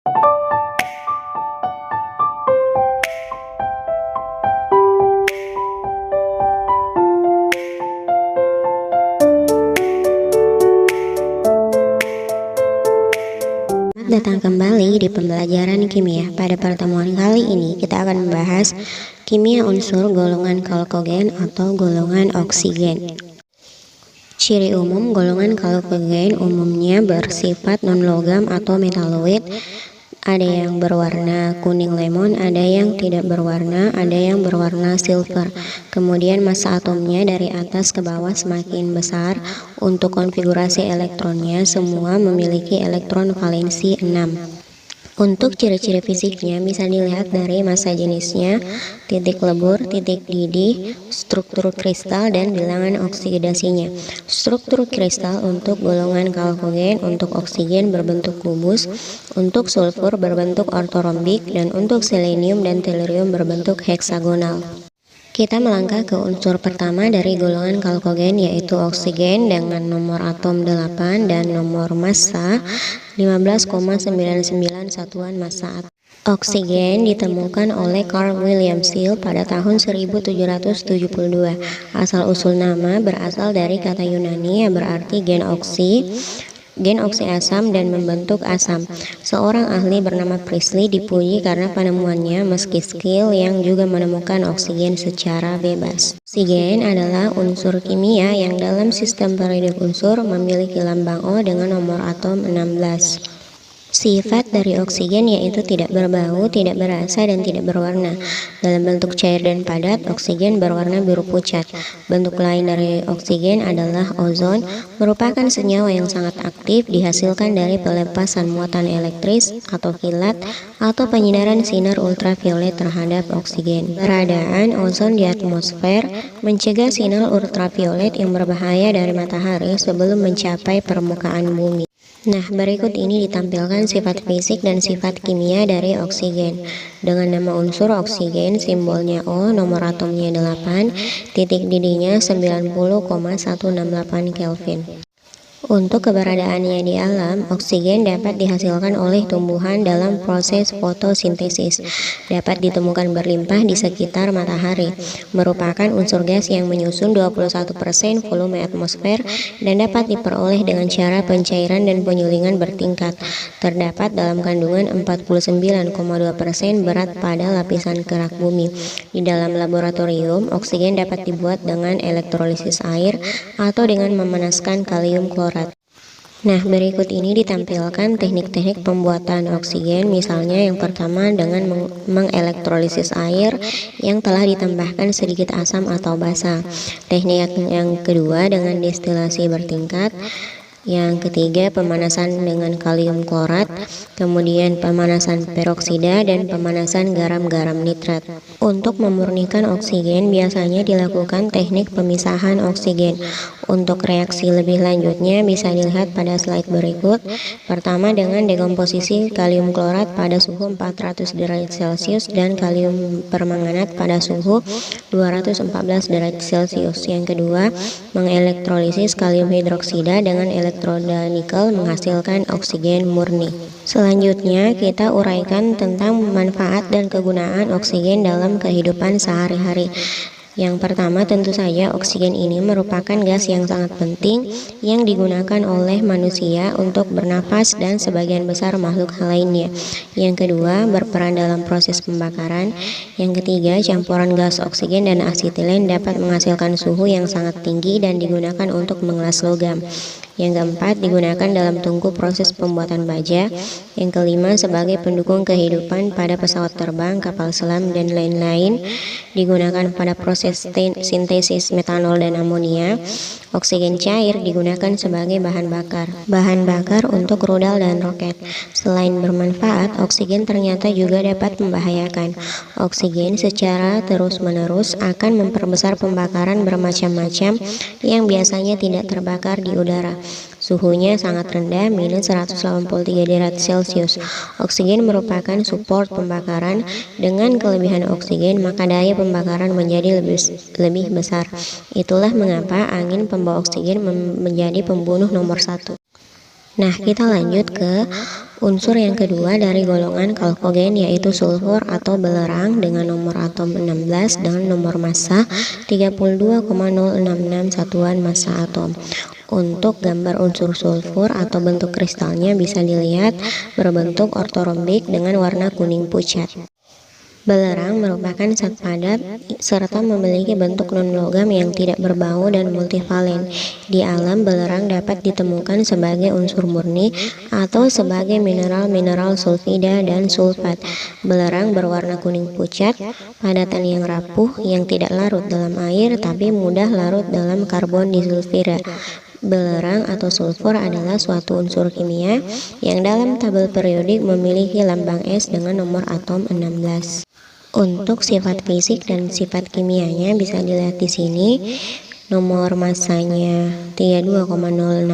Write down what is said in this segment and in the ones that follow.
Selamat datang kembali di pembelajaran kimia. Pada pertemuan kali ini kita akan membahas kimia unsur golongan kalkogen atau golongan oksigen. Ciri umum golongan kalkogen umumnya bersifat non-logam atau metaloid. Ada yang berwarna kuning lemon, ada yang tidak berwarna, ada yang berwarna silver. Kemudian massa atomnya dari atas ke bawah semakin besar. Untuk konfigurasi elektronnya semua memiliki elektron valensi 6. Untuk ciri-ciri fisiknya bisa dilihat dari massa jenisnya, titik lebur, titik didih, struktur kristal, dan bilangan oksidasinya. Struktur kristal untuk golongan kalkogen, untuk oksigen berbentuk kubus, untuk sulfur berbentuk ortorombik, dan untuk selenium dan tellurium berbentuk heksagonal. Kita melangkah ke unsur pertama dari golongan kalkogen, yaitu oksigen dengan nomor atom 8 dan nomor massa 15,99 satuan massa atom. Oksigen ditemukan oleh Carl William Scheele pada tahun 1772. Asal-usul nama berasal dari kata Yunani yang berarti gen oksi asam dan membentuk asam. Seorang ahli bernama Priestley dipuji karena penemuannya, meski Scheele yang juga menemukan oksigen secara bebas. Oksigen adalah unsur kimia yang dalam sistem periodik unsur memiliki lambang O dengan nomor atom 16. Sifat dari oksigen yaitu tidak berbau, tidak berasa, dan tidak berwarna. Dalam bentuk cair dan padat, oksigen berwarna biru pucat. Bentuk lain dari oksigen adalah ozon, merupakan senyawa yang sangat aktif dihasilkan dari pelepasan muatan elektris atau kilat atau penyinaran sinar ultraviolet terhadap oksigen. Keberadaan ozon di atmosfer mencegah sinar ultraviolet yang berbahaya dari matahari sebelum mencapai permukaan bumi. Nah, berikut ini ditampilkan sifat fisik dan sifat kimia dari oksigen. Dengan nama unsur oksigen, simbolnya O, nomor atomnya 8, titik didihnya 90,168 Kelvin. Untuk keberadaannya di alam, oksigen dapat dihasilkan oleh tumbuhan dalam proses fotosintesis. Dapat ditemukan berlimpah di sekitar matahari. Merupakan unsur gas yang menyusun 21% volume atmosfer dan dapat diperoleh dengan cara pencairan dan penyulingan bertingkat. Terdapat dalam kandungan 49,2% berat pada lapisan kerak bumi. Di dalam laboratorium, oksigen dapat dibuat dengan elektrolisis air atau dengan memanaskan kalium klorat. Nah, berikut ini ditampilkan teknik-teknik pembuatan oksigen. Misalnya yang pertama dengan mengelektrolisis air yang telah ditambahkan sedikit asam atau basa. Teknik yang kedua dengan destilasi bertingkat. Yang ketiga pemanasan dengan kalium klorat, kemudian pemanasan peroksida dan pemanasan garam-garam nitrat. Untuk memurnikan oksigen biasanya dilakukan teknik pemisahan oksigen. Untuk reaksi lebih lanjutnya bisa dilihat pada slide berikut. Pertama dengan dekomposisi kalium klorat pada suhu 400 derajat Celcius dan kalium permanganat pada suhu 214 derajat Celcius. Yang kedua, mengelektrolisis kalium hidroksida dengan elektroda nikel menghasilkan oksigen murni. Selanjutnya kita uraikan tentang manfaat dan kegunaan oksigen dalam kehidupan sehari-hari. Yang pertama tentu saja oksigen ini merupakan gas yang sangat penting yang digunakan oleh manusia untuk bernapas dan sebagian besar makhluk lainnya. Yang kedua berperan dalam proses pembakaran. Yang ketiga campuran gas oksigen dan asetilen dapat menghasilkan suhu yang sangat tinggi dan digunakan untuk mengelas logam. Yang keempat digunakan dalam tungku proses pembuatan baja. Yang kelima sebagai pendukung kehidupan pada pesawat terbang, kapal selam, dan lain-lain. Digunakan pada proses sintesis metanol dan amonia. Oksigen cair digunakan sebagai bahan bakar untuk rudal dan roket. Selain bermanfaat, oksigen ternyata juga dapat membahayakan. Oksigen secara terus-menerus akan memperbesar pembakaran bermacam-macam yang biasanya tidak terbakar di udara. Suhunya sangat rendah, minus 183 derajat Celcius. Oksigen merupakan support pembakaran. Dengan kelebihan oksigen, maka daya pembakaran menjadi lebih besar. Itulah mengapa angin pembawa oksigen menjadi pembunuh nomor 1. Nah, kita lanjut ke unsur yang kedua dari golongan kalkogen, yaitu sulfur atau belerang dengan nomor atom 16 dan nomor massa 32,066 satuan massa atom. Untuk gambar unsur sulfur atau bentuk kristalnya bisa dilihat berbentuk ortorombik dengan warna kuning pucat. Belerang merupakan zat padat serta memiliki bentuk non-logam yang tidak berbau dan multivalen. Di alam, belerang dapat ditemukan sebagai unsur murni atau sebagai mineral-mineral sulfida dan sulfat. Belerang berwarna kuning pucat, padatan yang rapuh yang tidak larut dalam air tapi mudah larut dalam karbon disulfida. Belerang atau sulfur adalah suatu unsur kimia yang dalam tabel periodik memiliki lambang S dengan nomor atom 16. Untuk sifat fisik dan sifat kimianya bisa dilihat di sini. Nomor massanya 32,066,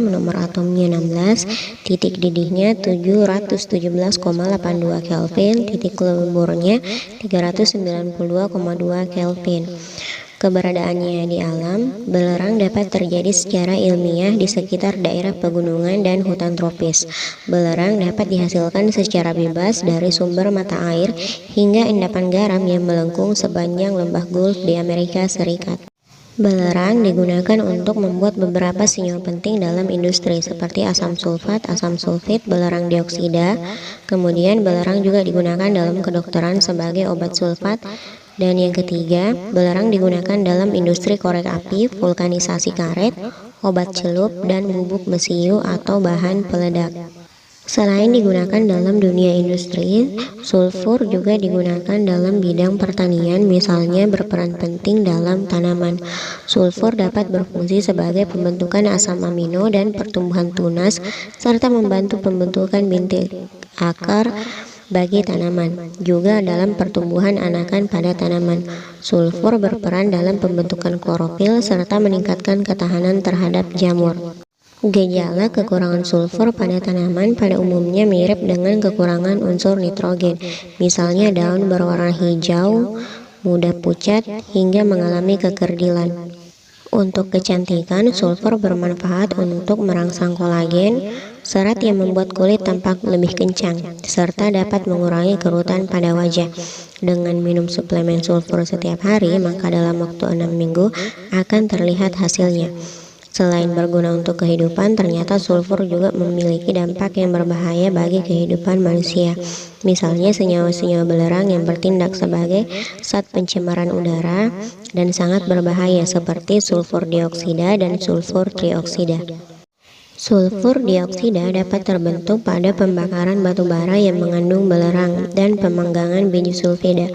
nomor atomnya 16, titik didihnya 717,82 Kelvin, titik leburnya 392,2 Kelvin. Keberadaannya di alam, belerang dapat terjadi secara ilmiah di sekitar daerah pegunungan dan hutan tropis. Belerang dapat dihasilkan secara bebas dari sumber mata air hingga endapan garam yang melengkung sepanjang lembah Gulf di Amerika Serikat. Belerang digunakan untuk membuat beberapa senyawa penting dalam industri seperti asam sulfat, asam sulfit, belerang dioksida. Kemudian belerang juga digunakan dalam kedokteran sebagai obat sulfat. Dan yang ketiga, belerang digunakan dalam industri korek api, vulkanisasi karet, obat celup, dan bubuk mesiu atau bahan peledak. Selain digunakan dalam dunia industri, sulfur juga digunakan dalam bidang pertanian, misalnya berperan penting dalam tanaman. Sulfur dapat berfungsi sebagai pembentukan asam amino dan pertumbuhan tunas, serta membantu pembentukan bintik akar bagi tanaman, juga dalam pertumbuhan anakan pada tanaman. Sulfur berperan dalam pembentukan klorofil serta meningkatkan ketahanan terhadap jamur. Gejala kekurangan sulfur pada tanaman pada umumnya mirip dengan kekurangan unsur nitrogen, misalnya daun berwarna hijau, mudah pucat, hingga mengalami kekerdilan. Untuk kecantikan, sulfur bermanfaat untuk merangsang kolagen, serat yang membuat kulit tampak lebih kencang, serta dapat mengurangi kerutan pada wajah. Dengan minum suplemen sulfur setiap hari, maka dalam waktu 6 minggu akan terlihat hasilnya. Selain berguna untuk kehidupan, ternyata sulfur juga memiliki dampak yang berbahaya bagi kehidupan manusia. Misalnya senyawa-senyawa belerang yang bertindak sebagai zat pencemaran udara dan sangat berbahaya seperti sulfur dioksida dan sulfur trioksida. Sulfur dioksida dapat terbentuk pada pembakaran batu bara yang mengandung belerang dan pemanggangan biji sulfida.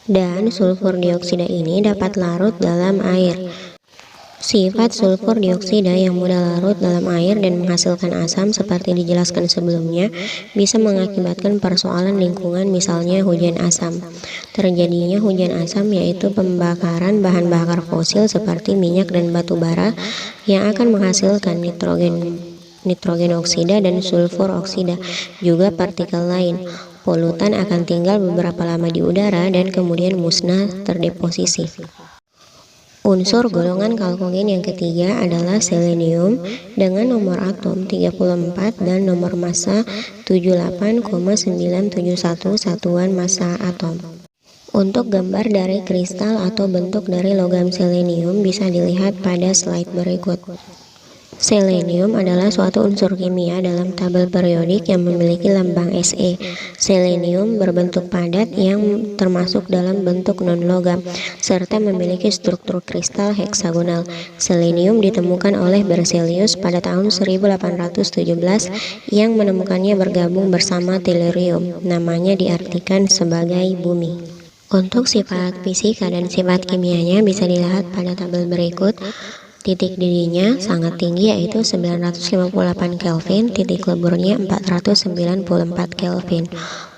Dan sulfur dioksida ini dapat larut dalam air. Sifat sulfur dioksida yang mudah larut dalam air dan menghasilkan asam seperti dijelaskan sebelumnya bisa mengakibatkan persoalan lingkungan, misalnya hujan asam. Terjadinya hujan asam yaitu pembakaran bahan bakar fosil seperti minyak dan batu bara yang akan menghasilkan nitrogen oksida dan sulfur oksida, juga partikel lain. Polutan akan tinggal beberapa lama di udara dan kemudian musnah terdeposisi. Unsur golongan kalkogen yang ketiga adalah selenium dengan nomor atom 34 dan nomor massa 78,971 satuan massa atom. Untuk gambar dari kristal atau bentuk dari logam selenium bisa dilihat pada slide berikut. Selenium adalah suatu unsur kimia dalam tabel periodik yang memiliki lambang Se. Selenium berbentuk padat yang termasuk dalam bentuk non-logam, serta memiliki struktur kristal heksagonal. Selenium ditemukan oleh Berzelius pada tahun 1817 yang menemukannya bergabung bersama tellurium. Namanya diartikan sebagai bumi. Untuk sifat fisika dan sifat kimianya bisa dilihat pada tabel berikut. Titik didihnya sangat tinggi yaitu 958 Kelvin, titik leburnya 494 Kelvin.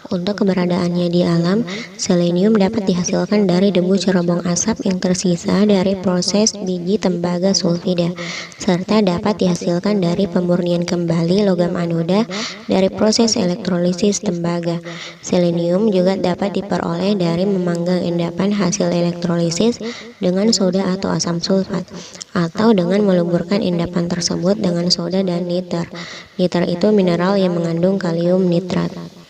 Untuk keberadaannya di alam, selenium dapat dihasilkan dari debu cerobong asap yang tersisa dari proses biji tembaga sulfida, serta dapat dihasilkan dari pemurnian kembali logam anoda dari proses elektrolisis tembaga. Selenium juga dapat diperoleh dari memanggang endapan hasil elektrolisis dengan soda atau asam sulfat, atau dengan meluburkan endapan tersebut dengan soda dan niter. Niter itu mineral yang mengandung kalium nitrat.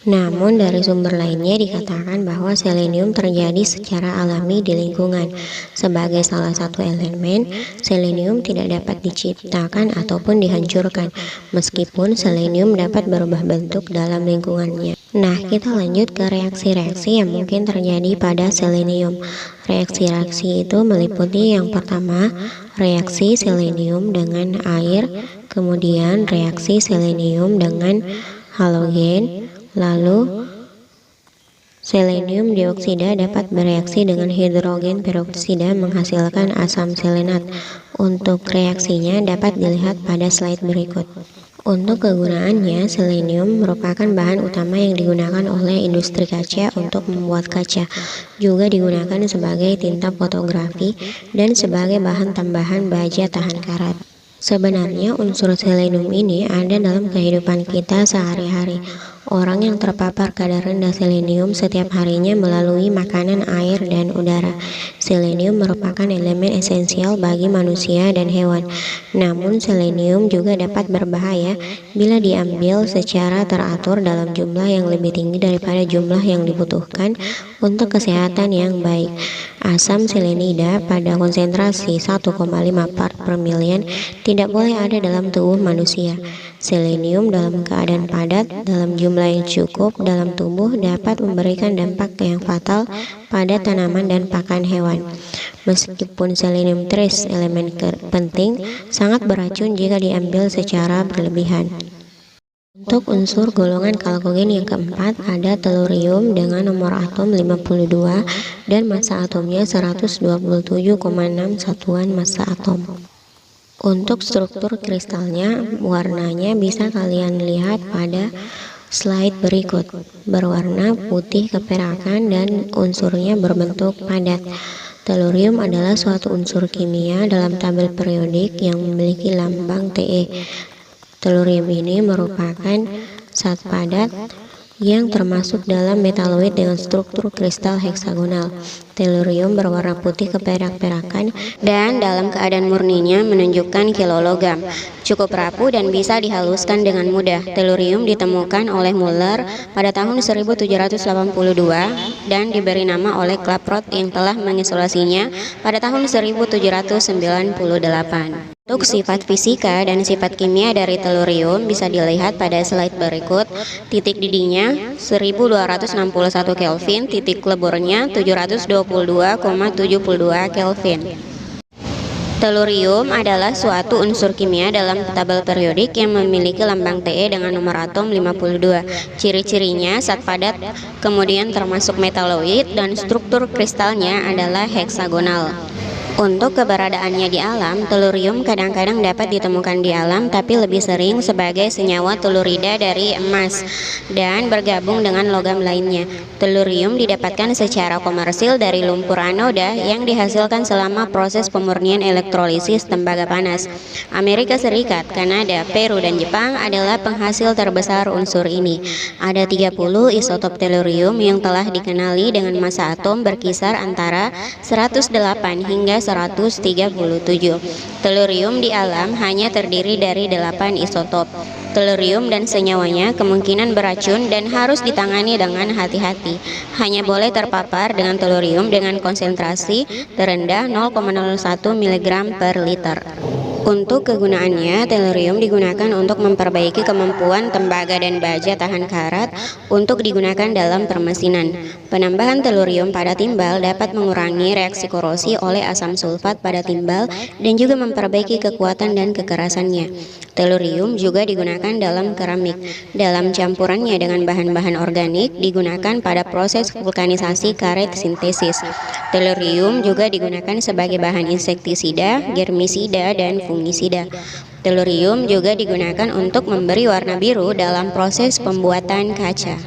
Namun dari sumber lainnya dikatakan bahwa selenium terjadi secara alami di lingkungan. Sebagai salah satu elemen, selenium tidak dapat diciptakan ataupun dihancurkan, meskipun selenium dapat berubah bentuk dalam lingkungannya. Nah, kita lanjut ke reaksi-reaksi yang mungkin terjadi pada selenium. Reaksi-reaksi itu meliputi yang pertama, reaksi selenium dengan air, kemudian reaksi selenium dengan halogen. Lalu, selenium dioksida dapat bereaksi dengan hidrogen peroksida menghasilkan asam selenat. Untuk reaksinya dapat dilihat pada slide berikut. Untuk kegunaannya, selenium merupakan bahan utama yang digunakan oleh industri kaca untuk membuat kaca. Juga digunakan sebagai tinta fotografi dan sebagai bahan tambahan baja tahan karat. Sebenarnya unsur selenium ini ada dalam kehidupan kita sehari-hari. Orang yang terpapar kadar rendah selenium setiap harinya melalui makanan, air, dan udara. Selenium merupakan elemen esensial bagi manusia dan hewan. Namun selenium juga dapat berbahaya bila diambil secara teratur dalam jumlah yang lebih tinggi daripada jumlah yang dibutuhkan untuk kesehatan yang baik. Asam selenida pada konsentrasi 1,5 part per million tidak boleh ada dalam tubuh manusia. Selenium dalam keadaan padat dalam jumlah yang cukup dalam tubuh dapat memberikan dampak yang fatal pada tanaman dan pakan hewan. Meskipun selenium trace elemen penting, sangat beracun jika diambil secara berlebihan. Untuk unsur golongan kalkogen yang keempat ada telurium dengan nomor atom 52 dan massa atomnya 127,6 satuan massa atom. Untuk struktur kristalnya, warnanya bisa kalian lihat pada slide berikut. Berwarna putih keperakan dan unsurnya berbentuk padat. Telurium adalah suatu unsur kimia dalam tabel periodik yang memiliki lambang Te. Telurium ini merupakan zat padat yang termasuk dalam metaloid dengan struktur kristal heksagonal. Telurium berwarna putih keperak-perakan dan dalam keadaan murninya menunjukkan kilologam. Cukup rapuh dan bisa dihaluskan dengan mudah. Telurium ditemukan oleh Muller pada tahun 1782 dan diberi nama oleh Klaproth yang telah mengisolasinya pada tahun 1798. Untuk sifat fisika dan sifat kimia dari telurium bisa dilihat pada slide berikut. Titik didihnya 1261 Kelvin, titik leburnya 722,72 Kelvin. Telurium adalah suatu unsur kimia dalam tabel periodik yang memiliki lambang Te dengan nomor atom 52. Ciri-cirinya zat padat, kemudian termasuk metaloid dan struktur kristalnya adalah heksagonal. Untuk keberadaannya di alam, telurium kadang-kadang dapat ditemukan di alam tapi lebih sering sebagai senyawa telurida dari emas dan bergabung dengan logam lainnya. Telurium didapatkan secara komersil dari lumpur anoda yang dihasilkan selama proses pemurnian elektrolisis tembaga panas. Amerika Serikat, Kanada, Peru, dan Jepang adalah penghasil terbesar unsur ini. Ada 30 isotop telurium yang telah dikenali dengan massa atom berkisar antara 108 hingga 137. Telurium di alam hanya terdiri dari 8 isotop. Telurium dan senyawanya kemungkinan beracun dan harus ditangani dengan hati-hati. Hanya boleh terpapar dengan telurium dengan konsentrasi terendah 0,01 mg per liter. Untuk kegunaannya, telurium digunakan untuk memperbaiki kemampuan tembaga dan baja tahan karat untuk digunakan dalam permesinan. Penambahan telurium pada timbal dapat mengurangi reaksi korosi oleh asam sulfat pada timbal dan juga memperbaiki kekuatan dan kekerasannya. Telurium juga digunakan dalam keramik. Dalam campurannya dengan bahan-bahan organik digunakan pada proses vulkanisasi karet sintesis. Telurium juga digunakan sebagai bahan insektisida, germisida, dan fungisida. Telurium juga digunakan untuk memberi warna biru dalam proses pembuatan kaca.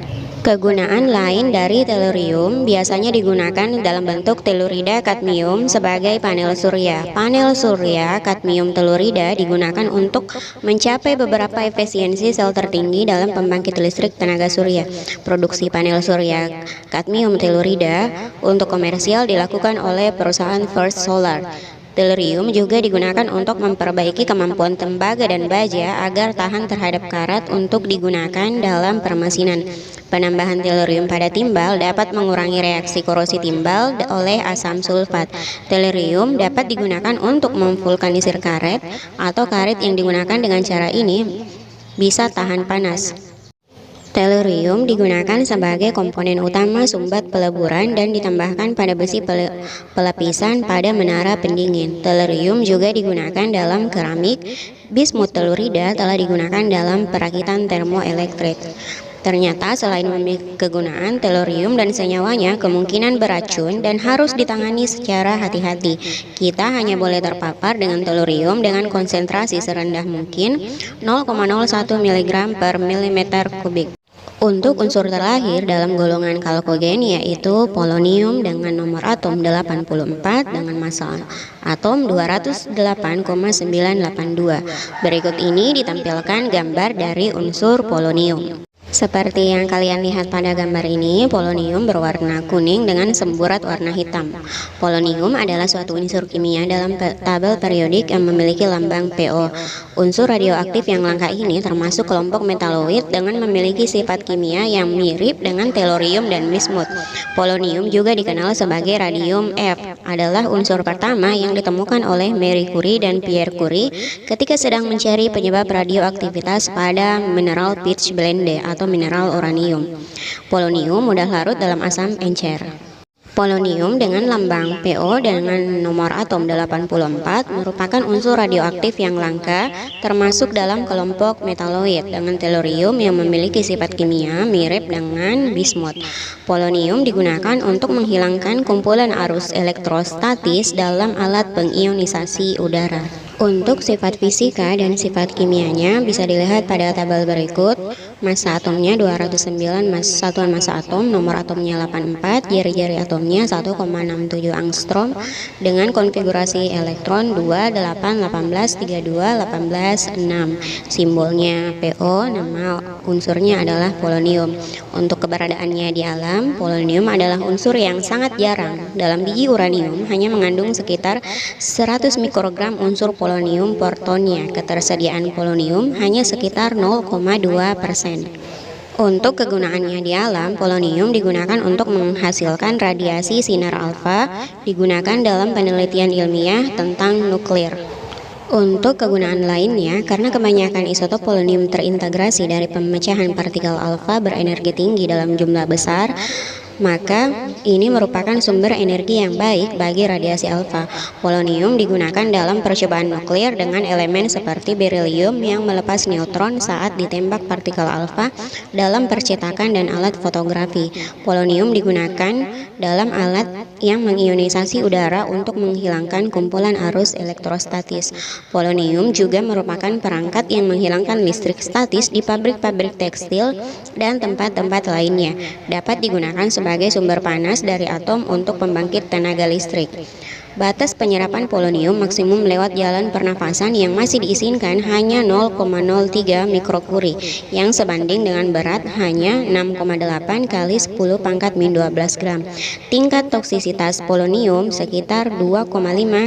Kegunaan lain dari tellurium biasanya digunakan dalam bentuk telurida kadmium sebagai panel surya. Panel surya kadmium telurida digunakan untuk mencapai beberapa efisiensi sel tertinggi dalam pembangkit listrik tenaga surya. Produksi panel surya kadmium telurida untuk komersial dilakukan oleh perusahaan First Solar. Tellurium juga digunakan untuk memperbaiki kemampuan tembaga dan baja agar tahan terhadap karat untuk digunakan dalam permesinan. Penambahan tellurium pada timbal dapat mengurangi reaksi korosi timbal oleh asam sulfat. Tellurium dapat digunakan untuk memvulkanisir karet atau karet yang digunakan dengan cara ini bisa tahan panas. Tellurium digunakan sebagai komponen utama sumbat peleburan dan ditambahkan pada besi pelepisan pada menara pendingin. Tellurium juga digunakan dalam keramik. Bismut tellurida telah digunakan dalam perakitan termoelektrik. Ternyata selain memiliki kegunaan, tellurium dan senyawanya kemungkinan beracun dan harus ditangani secara hati-hati. Kita hanya boleh terpapar dengan tellurium dengan konsentrasi serendah mungkin 0,01 mg per mm kubik. Untuk unsur terakhir dalam golongan kalkogen yaitu polonium dengan nomor atom 84 dengan massa atom 208,982. Berikut ini ditampilkan gambar dari unsur polonium. Seperti yang kalian lihat pada gambar ini, polonium berwarna kuning dengan semburat warna hitam. Polonium adalah suatu unsur kimia dalam tabel periodik yang memiliki lambang PO. Unsur radioaktif yang langka ini termasuk kelompok metaloid dengan memiliki sifat kimia yang mirip dengan tellurium dan bismut. Polonium juga dikenal sebagai radium F, adalah unsur pertama yang ditemukan oleh Marie Curie dan Pierre Curie ketika sedang mencari penyebab radioaktivitas pada mineral pitchblende atau mineral uranium. Polonium mudah larut dalam asam encer. Polonium dengan lambang PO dengan nomor atom 84 merupakan unsur radioaktif yang langka termasuk dalam kelompok metaloid dengan tellurium yang memiliki sifat kimia mirip dengan bismut. Polonium digunakan untuk menghilangkan kumpulan arus elektrostatis dalam alat pengionisasi udara. Untuk sifat fisika dan sifat kimianya bisa dilihat pada tabel berikut. Massa atomnya 209 satuan massa atom, nomor atomnya 84, jari-jari atomnya 1,67 angstrom dengan konfigurasi elektron 2, 8, 18, 32, 18, 6. Simbolnya PO, nama unsurnya adalah polonium. Untuk keberadaannya di alam, polonium adalah unsur yang sangat jarang. Dalam biji uranium hanya mengandung sekitar 100 mikrogram unsur polonium per tonnya. Ketersediaan polonium hanya sekitar 0,2%. Untuk kegunaannya di alam, polonium digunakan untuk menghasilkan radiasi sinar alfa, digunakan dalam penelitian ilmiah tentang nuklir. Untuk kegunaan lainnya, karena kebanyakan isotop polonium terintegrasi dari pemecahan partikel alfa berenergi tinggi dalam jumlah besar, maka ini merupakan sumber energi yang baik bagi radiasi alfa. Polonium digunakan dalam percobaan nuklir dengan elemen seperti berilium yang melepas neutron saat ditembak partikel alfa dalam percetakan dan alat fotografi. Polonium digunakan dalam alat yang mengionisasi udara untuk menghilangkan kumpulan arus elektrostatis. Polonium juga merupakan perangkat yang menghilangkan listrik statis di pabrik-pabrik tekstil dan tempat-tempat lainnya. Dapat digunakan sebagai sumber panas dari atom untuk pembangkit tenaga listrik. Batas penyerapan polonium maksimum lewat jalan pernafasan yang masih diizinkan hanya 0,03 mikrocurie yang sebanding dengan berat hanya 6,8 kali 10 pangkat min 12 gram. Tingkat toksisitas polonium sekitar 2,5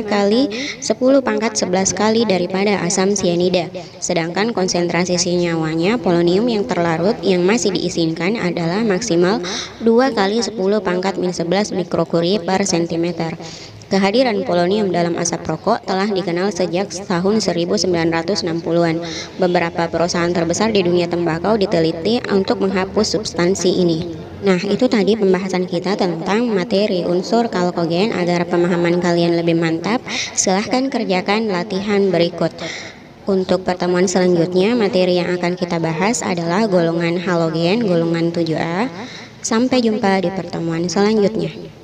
kali 10 pangkat 11 kali daripada asam sianida. Sedangkan konsentrasi senyawanya polonium yang terlarut yang masih diizinkan adalah maksimal 2 kali 10 pangkat min 11 mikrocurie per cm. Kehadiran polonium dalam asap rokok telah dikenal sejak tahun 1960-an. Beberapa perusahaan terbesar di dunia tembakau diteliti untuk menghapus substansi ini. Nah, itu tadi pembahasan kita tentang materi unsur kalkogen. Agar pemahaman kalian lebih mantap, silahkan kerjakan latihan berikut. Untuk pertemuan selanjutnya, materi yang akan kita bahas adalah golongan halogen, golongan 7A. Sampai jumpa di pertemuan selanjutnya.